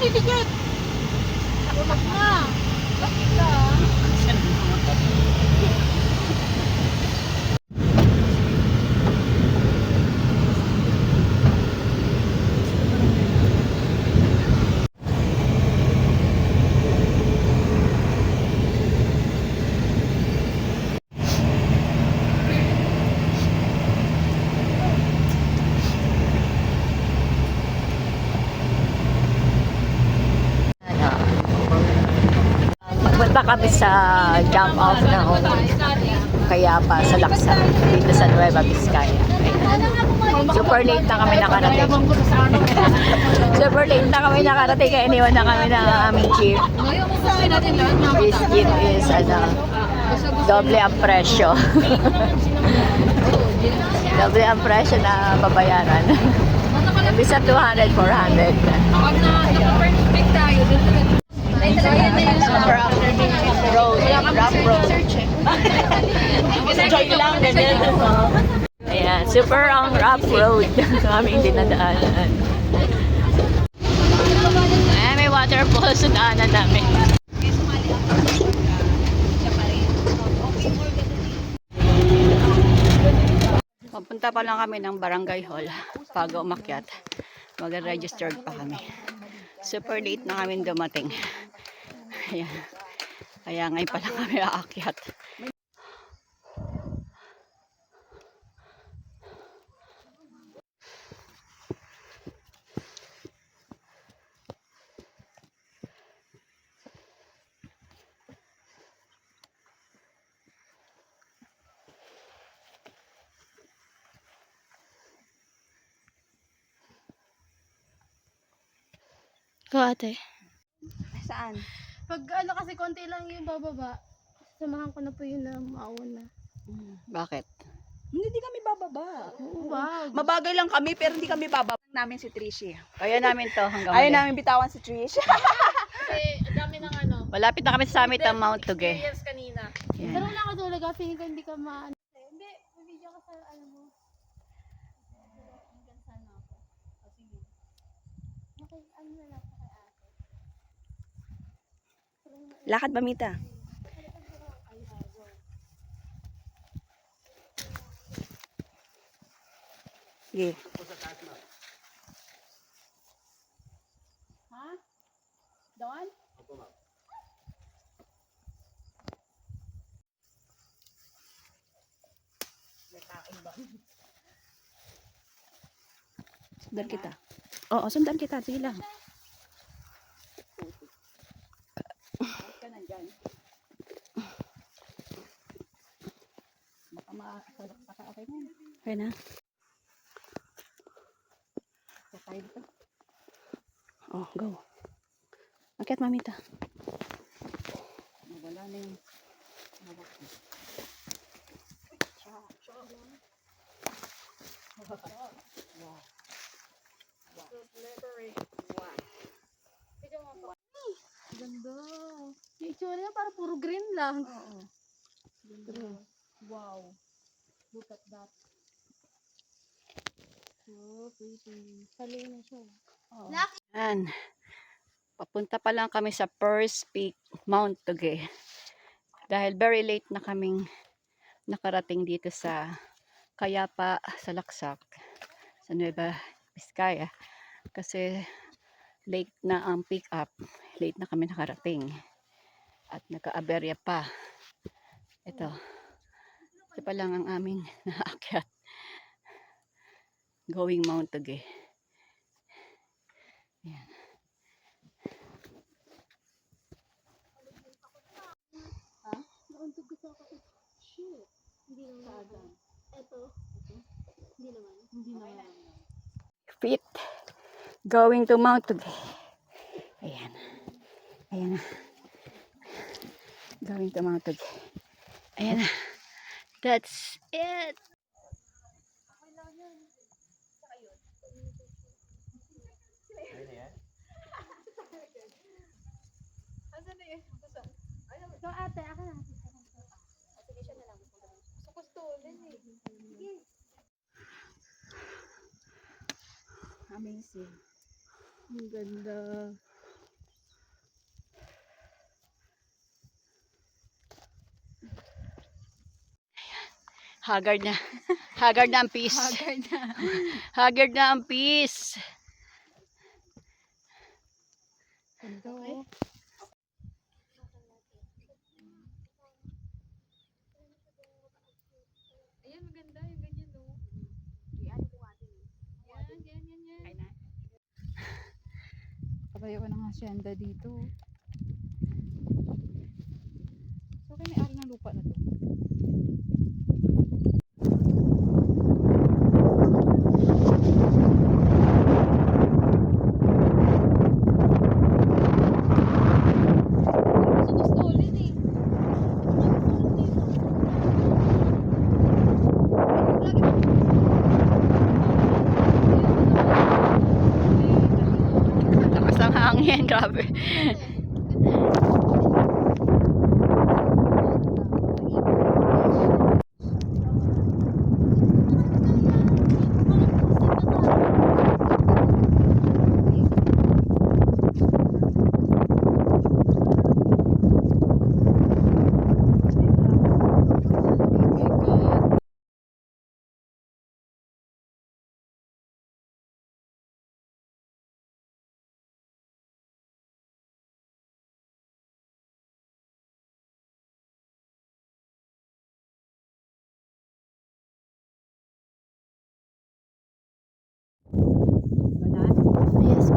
didikit. Tulog na. Bakit ka? Punta kami sa jump off ng Cayapa sa Laksa dito sa Nueva Vizcaya. Super late na kami nakarating. Super late na kami nakarating kaya iniwan na kami ng aming jeep. This jeep is doble ang presyo. Doble ang presyo na babayaran. Imbis sa 200, 400. Pag na-perfect tayo, Super after road, rough road. Enjoy lang, ganyan. Ayan, super ang rough road na aming dinadaanan. Ayan, may waterfall sa daanan namin. Papunta pa lang kami ng barangay hall bago umakyat. Mag-register pa kami. Super late na kami dumating. Ayan. Kaya ngayon pa lang kami aakyat. Ko ate. Saan? Pag ano kasi konti lang yung bababa, samahan ko na po yun na mauna. Bakit? Hindi kami bababa. Wow. Mabagal lang kami pero hindi kami bababa. Namin si Trishi. Kaya namin to hanggang Ayaw huli. namin bitawan si Trish. Kasi dami ng ano. Malapit na kami sa summit ng Mount Tuge. Experience kanina. Yan. Pero wala ka talaga, feeling ko hindi ka maano. Hindi, may video ka sa ano mo. Hanggang sana ako. O sige. Okay, ano na lang kay ate. Lakad ba, Mita? Sige. Ha? Doon? Sundan kita. Oo, sundan kita. Sige lang. Ka nandyan. Baka makasalak pa sa akin yan. Okay na? Patay dito. Oh, go. Akyat, Mamita. Wala na yung hawak ko. Ganda. Yung itsura niya parang puro green lang. Oo. Wow. Look at that. So pretty. Sali na siya. Oo. Yan. Papunta pa lang kami sa first peak, Mount Tuge. Dahil very late na kaming nakarating dito sa Cayapa, sa Laksak, sa Nueva Vizcaya. Kasi late na ang pick up. Late na kami nakarating. At naka-aberya pa. Ito. Ito pa lang ang aming naakyat. Going Mount Tuge. Yan. Nauntog ko sa ako. Shit. Hindi naman. Ito. Hindi naman. Hindi naman. Feet. Going to Mount Tuge. Ayan. Ayan na. Going to Mount Tuge. Ayan na. That's it. So ate, ako na. Sige siya na lang. So gusto ulit eh. Sige. Amazing. Ang ganda. Haggard na. Haggard na ang peace. Haggard na. Haggard na ang peace. Ganda, oh. Ayan, maganda yung ganyan, no? Yan, yan. Kabayo ko ng hacienda dito. So, may ari ng lupa na to. Gusto ulit eh. Lakas ang hangin. Grabe. Yes.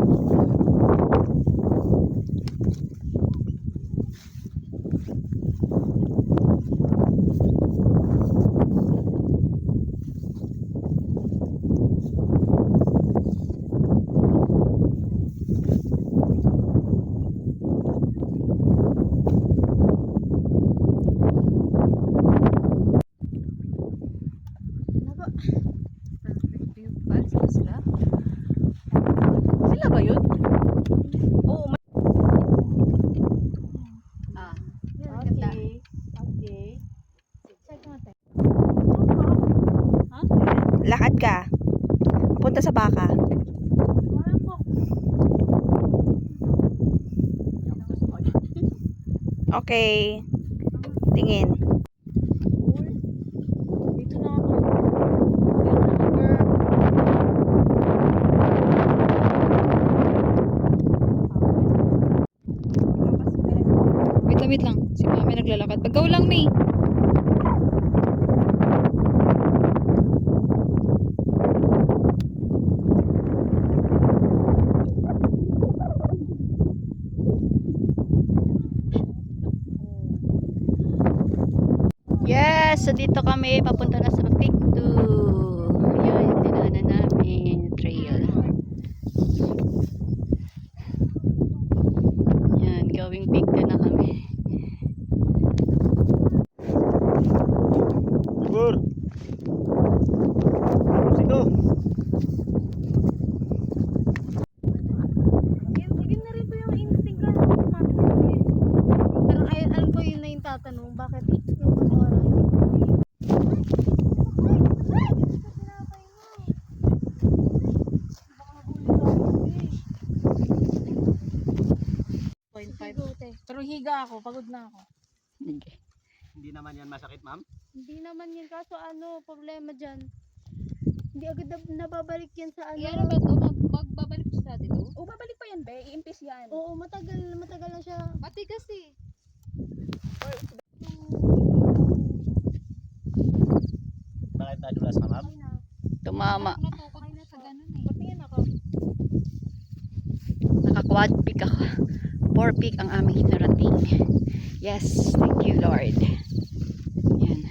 Perfect view. Bali sila. Sila ba yun? Oo. Ah. Okay. Okay. Check natin. Lakad ka. Punta sa baka. Wala po. Okay. Tingin. Dito na ako. Wait lang. Si Mami naglalakad. Paggaw lang, May. Yes, so dito kami papunta na sa Peak 2. Yan yung dinaanan namin trail. Yan, going Peak 2 na kami. Bur. Sino? Yun na rin po yung instinct ko. Parang alam ko yun na yung tatanong. Bakit yung pag-oral? Pero higa ako, pagod na ako. Okay. Hindi naman yan masakit, ma'am? Hindi naman yun, kaso ano, problema dyan. Hindi agad nababalik yan sa ano. Ano ba ito? Magbabalik siya dito? O, babalik pa yan, be. I-impis yan. Oo, matagal lang siya. Matigas eh. Bakit nadulas ka, ma'am? Tumama. Natukot na sa ganun eh. Patingin ako. Naka-quad peak ako. 4 peak ang aming narating. Yes, thank you Lord. Yan.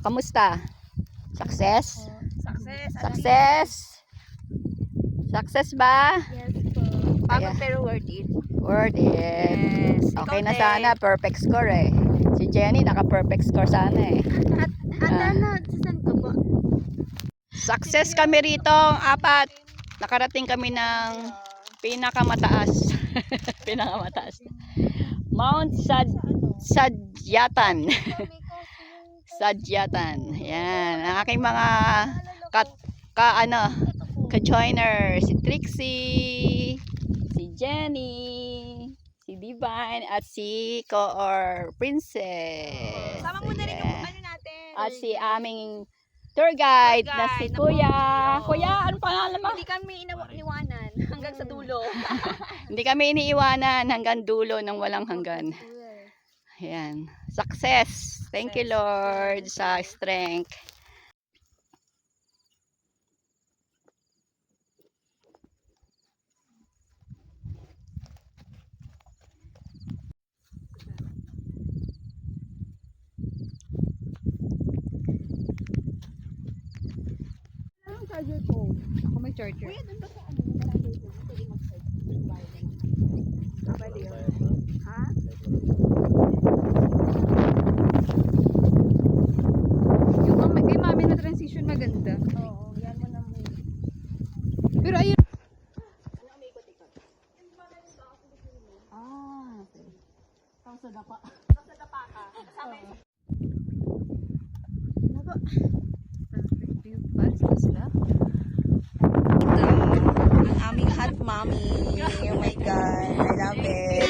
Kamusta? Success? Success. Success? Success ba? Yes po. Pagod Ayan. pero worth it. Worth it. Yes. Okay Ikaw, na te. sana, perfect score eh. Si Jenny naka-perfect score sana eh. Ano, saan ka ba? Success kami rito, 4. Nakarating kami ng pinakamataas. Pinakamataas. Mount Sadyatan. Sadyatan. Yan. Ang aking mga ka-joiner. Si Trixie, si Jenny, si Divine, at si Koor Princess. Sama mo na rin yung Ayan. ano natin. At si aming tour guide na si Tour guide na Kuya. po. Kuya, ano pangalan mo? Hindi kami iniwanan hanggang sa dulo. Hindi kami iniiwanan hanggang dulo ng walang hanggan. Ayan. Success. Thank you, Lord, sa strength. Ako may charger. Yung kay mami na transition maganda. Oo, yan mo na muna. Pero ayun. Ah, okay. Tapos sa dapa. Perfect view. Paano sila sila? Ang aming hot mommy. Oh my God. I love it.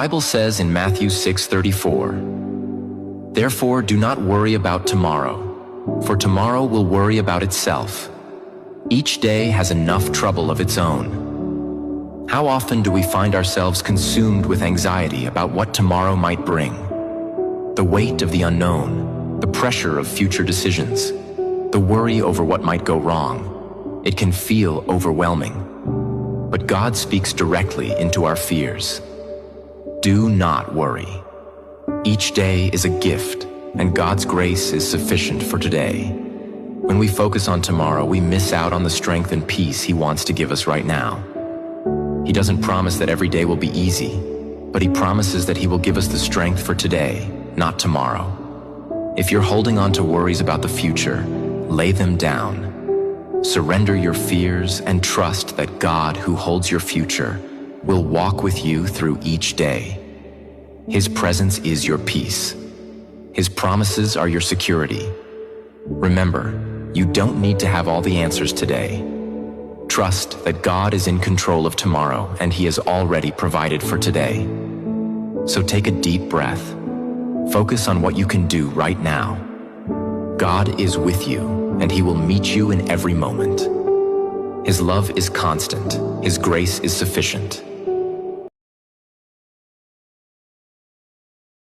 Bible says in Matthew 6:34, "Therefore do not worry about tomorrow, for tomorrow will worry about itself. Each day has enough trouble of its own." How often do we find ourselves consumed with anxiety about what tomorrow might bring? The weight of the unknown, the pressure of future decisions, the worry over what might go wrong. It can feel overwhelming. But God speaks directly into our fears. Do not worry. Each day is a gift, and God's grace is sufficient for today. When we focus on tomorrow, we miss out on the strength and peace He wants to give us right now. He doesn't promise that every day will be easy, but He promises that He will give us the strength for today, not tomorrow. If you're holding on to worries about the future, lay them down. Surrender your fears and trust that God, who holds your future, will walk with you through each day. His presence is your peace. His promises are your security. Remember, you don't need to have all the answers today. Trust that God is in control of tomorrow and He has already provided for today. So take a deep breath. Focus on what you can do right now. God is with you, and He will meet you in every moment. His love is constant. His grace is sufficient.